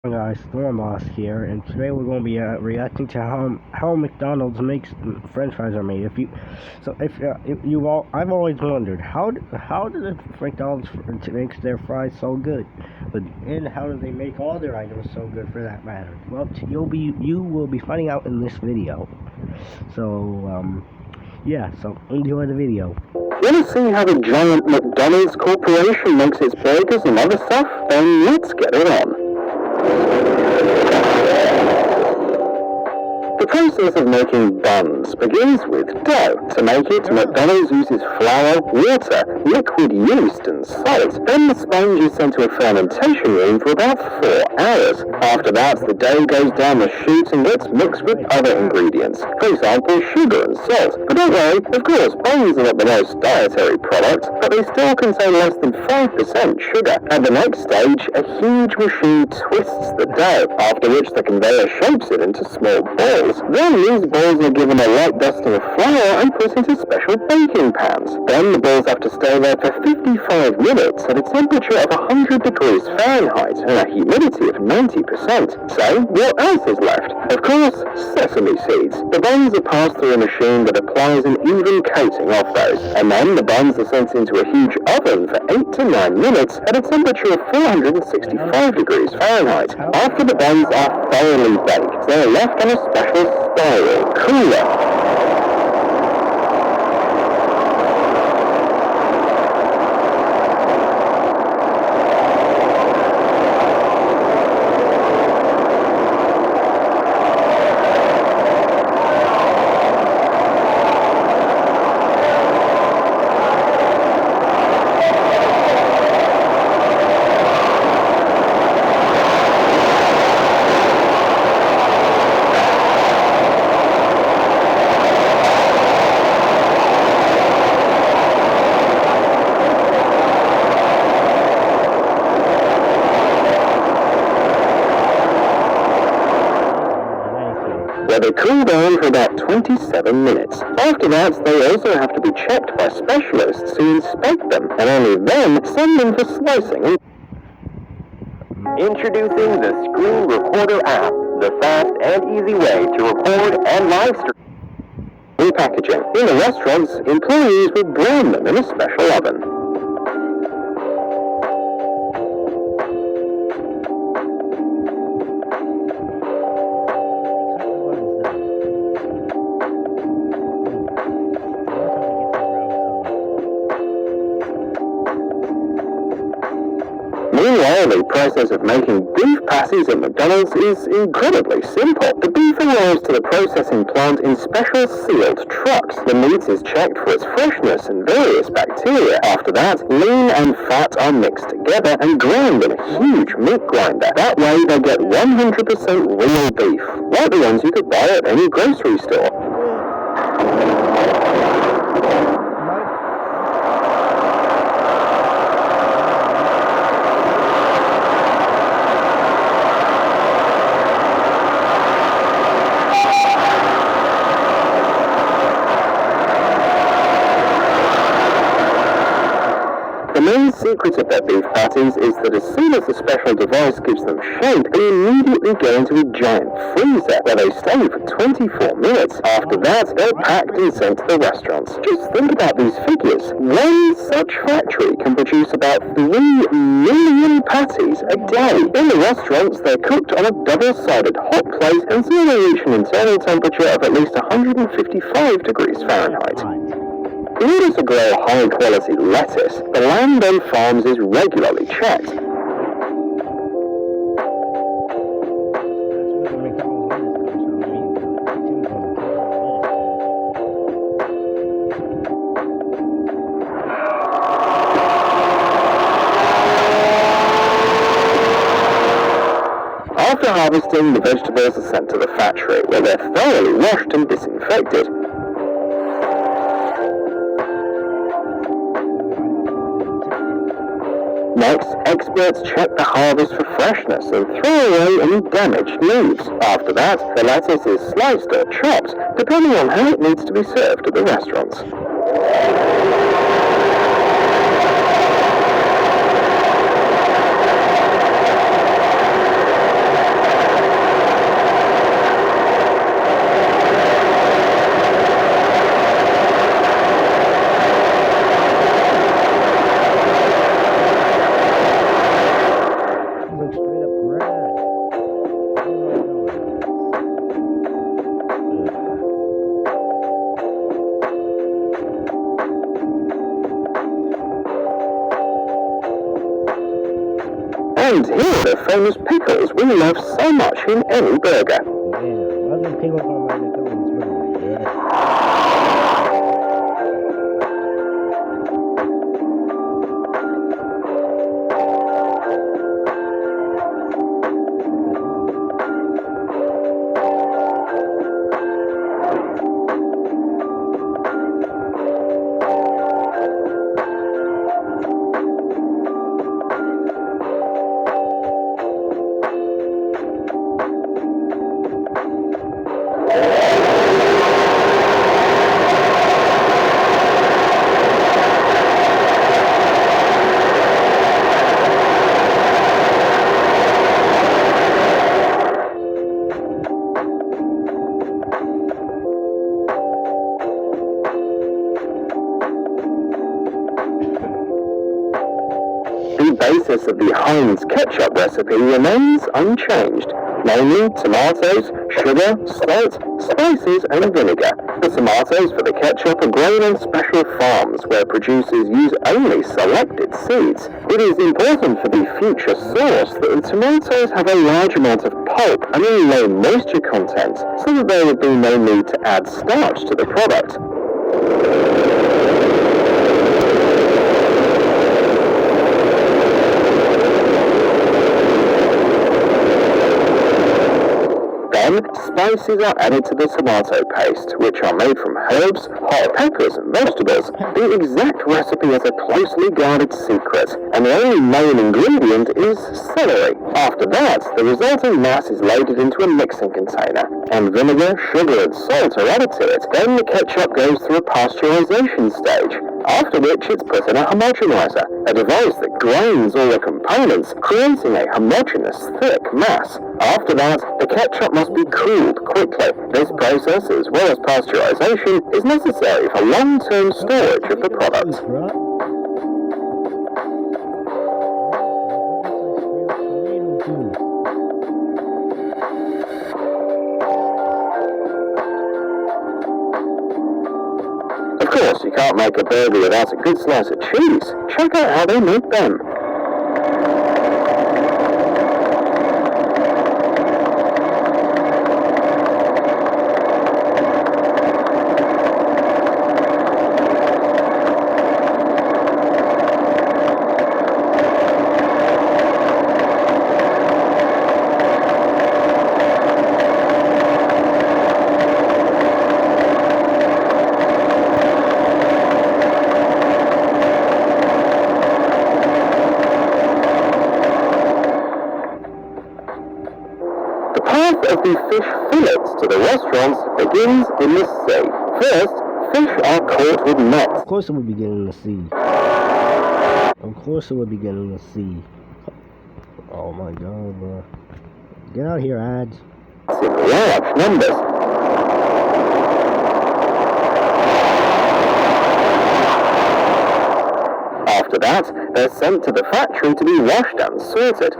Hey guys, Storm Boss here, and today we're going to be reacting to how McDonald's makes French fries are made. If you all, I've always wondered how does McDonald's makes their fries so good, and how do they make all their items so good for that matter? Well, you will be finding out in this video. So enjoy the video. Want to see how the giant McDonald's corporation makes its burgers and other stuff? Then let's get it on. The process of making buns begins with dough. To make it, McDonald's uses flour, water, liquid yeast, and salt. Then the sponge is sent to a fermentation room for about 4 hours. After that, the dough goes down the chute and gets mixed with other ingredients. For example, sugar and salt. But don't worry, of course, buns are not the most dietary product, but they still contain less than 5% sugar. At the next stage, a huge machine twists the dough, after which the conveyor shapes it into small balls. Then these balls are given a light dusting of flour and put into special baking pans. Then the balls have to stay there for 55 minutes at a temperature of 100 degrees Fahrenheit and a humidity of 90%. So, what else is left? Of course, sesame seeds. The buns are passed through a machine that applies an even coating of those, and then the buns are sent into a huge oven for 8 to 9 minutes at a temperature of 465 degrees Fahrenheit. After the buns are thoroughly baked, they are left on a special spiral cooler. Where they cool down for about 27 minutes. After that, they also have to be checked by specialists who inspect them, and only then send them for slicing. Introducing the Screen Recorder app, the fast and easy way to record and live stream repackaging. In the restaurants, employees will brown them in a special oven. Meanwhile, the process of making beef patties at McDonald's is incredibly simple. The beef arrives to the processing plant in special sealed trucks. The meat is checked for its freshness and various bacteria. After that, lean and fat are mixed together and ground in a huge meat grinder. That way they get 100% real beef, like the ones you could buy at any grocery store. The main secret of their beef patties is that as soon as the special device gives them shape, they immediately go into a giant freezer, where they stay for 24 minutes. After that, they're packed and sent to the restaurants. Just think about these figures. One such factory can produce about 3 million patties a day. In the restaurants, they're cooked on a double-sided hot plate until they reach an internal temperature of at least 155 degrees Fahrenheit. In order to grow high-quality lettuce, the land on farms is regularly checked. After harvesting, the vegetables are sent to the factory, where they're thoroughly washed and disinfected. Next, experts check the harvest for freshness and throw away any damaged leaves. After that, the lettuce is sliced or chopped, depending on how it needs to be served at the restaurants. And here are the famous pickles we love so much in any burger. Yeah, love the pickles on my McDonald's burger. Yeah. The basis of the Heinz ketchup recipe remains unchanged, namely tomatoes, sugar, salt, spices and vinegar. The tomatoes for the ketchup are grown on special farms where producers use only selected seeds. It is important for the future sauce that the tomatoes have a large amount of pulp and a low moisture content, so that there would be no need to add starch to the product. Then, spices are added to the tomato paste, which are made from herbs, hot peppers and vegetables. The exact recipe is a closely guarded secret, and the only known ingredient is celery. After that, the resulting mass is loaded into a mixing container, and vinegar, sugar and salt are added to it. Then the ketchup goes through a pasteurization stage, after which it's put in a homogenizer, a device that grinds all the components, creating a homogeneous, thick mass. After that, the ketchup must be cooled quickly. This process, as well as pasteurization, is necessary for long-term storage of the product. Of course, you can't make a burger without a good slice of cheese. Check out how they make them. Of the fish fillets to the restaurants begins in the sea. First, fish are caught with nets. Of course it would begin in the sea. Of course it would begin in the sea. Oh my god, bro. Get out here, ads. In large numbers. After that, they're sent to the factory to be washed and sorted.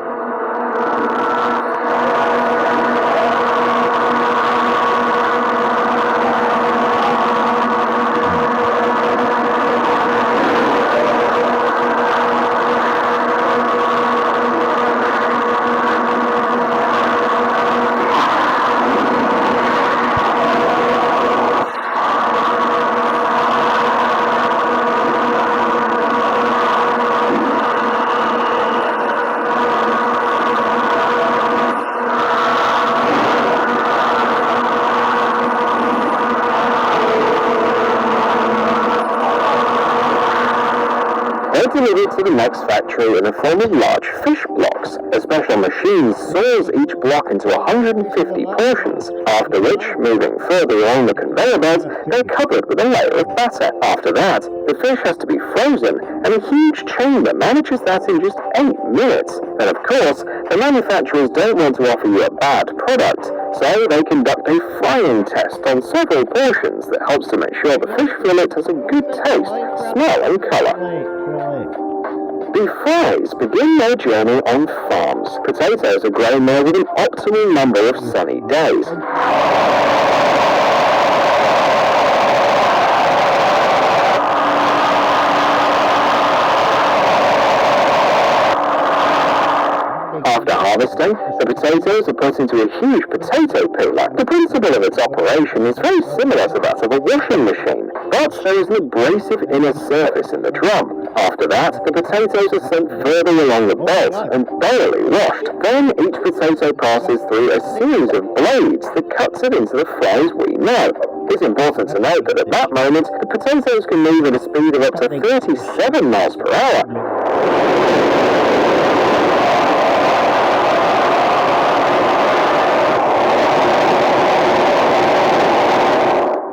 Delivered to the next factory in the form of large fish blocks. A special machine saws each block into 150 portions, after which, moving further along the conveyor belt, they're covered with a layer of batter. After that, the fish has to be frozen, and a huge chamber manages that in just 8 minutes. And of course, the manufacturers don't want to offer you a bad product, so they conduct a frying test on several portions that helps to make sure the fish fillet has a good taste, smell and colour. The fries begin their journey on farms. Potatoes are grown there with an optimal number of sunny days. After harvesting, the potatoes are put into a huge potato peeler. The principle of its operation is very similar to that of a washing machine, but there is an abrasive inner surface in the drum. After that, the potatoes are sent further along the belt and thoroughly washed. Then each potato passes through a series of blades that cuts it into the flours we know. It's important to note that at that moment, the potatoes can move at a speed of up to 37 miles per hour.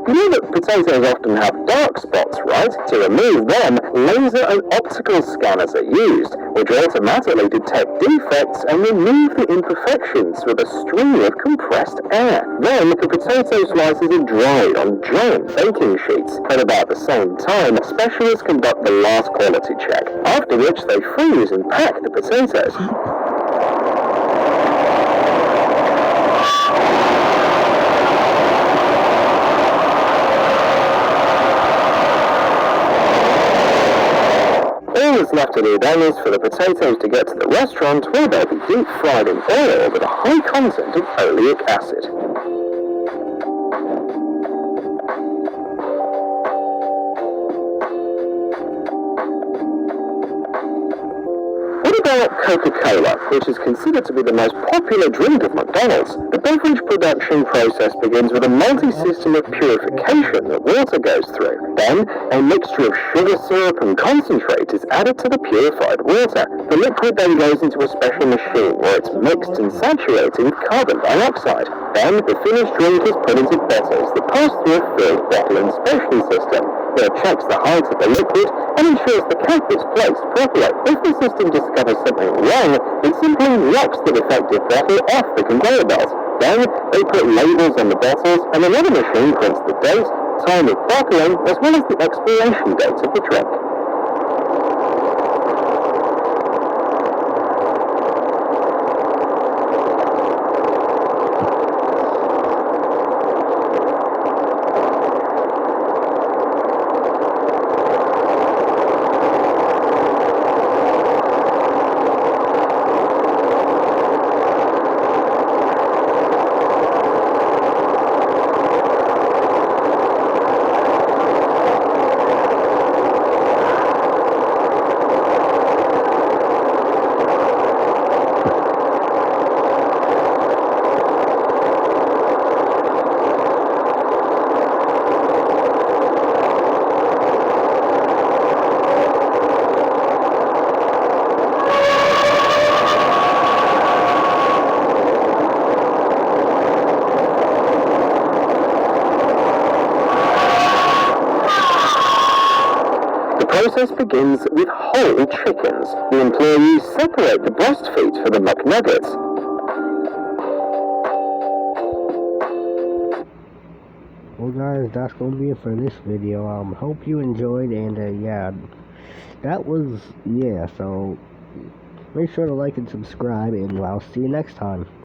You know that potatoes often have dark spots, right? To remove them, laser and optical scanners are used, which automatically detect defects and remove the imperfections with a stream of compressed air. Then, the potato slices are dried on giant baking sheets. At about the same time, specialists conduct the last quality check, after which they freeze and pack the potatoes. All that's left to do then is for the potatoes to get to the restaurant where they'll be deep fried in oil with a high content of oleic acid. What about Coca-Cola, which is considered to be the most popular drink of McDonald's? The beverage production process begins with a multi-system of purification that water goes through. Then, a mixture of sugar syrup and concentrate is added to the purified water. The liquid then goes into a special machine where it's mixed and saturated with carbon dioxide. Then, the finished drink is put into bottles that pass through a filled bottle inspection system. It checks the height of the liquid and ensures the cap is placed properly. If the system discovers something wrong, it simply knocks the defective bottle off the conveyor belt. Then, they put labels on the bottles and another machine prints the date, time of bottling, as well as the expiration date of the drink. The process begins with whole chickens. The employees separate the breast feet for the McNuggets. Well guys, that's gonna be it for this video. Hope you enjoyed, and yeah, that was, so make sure to like and subscribe, and I'll see you next time.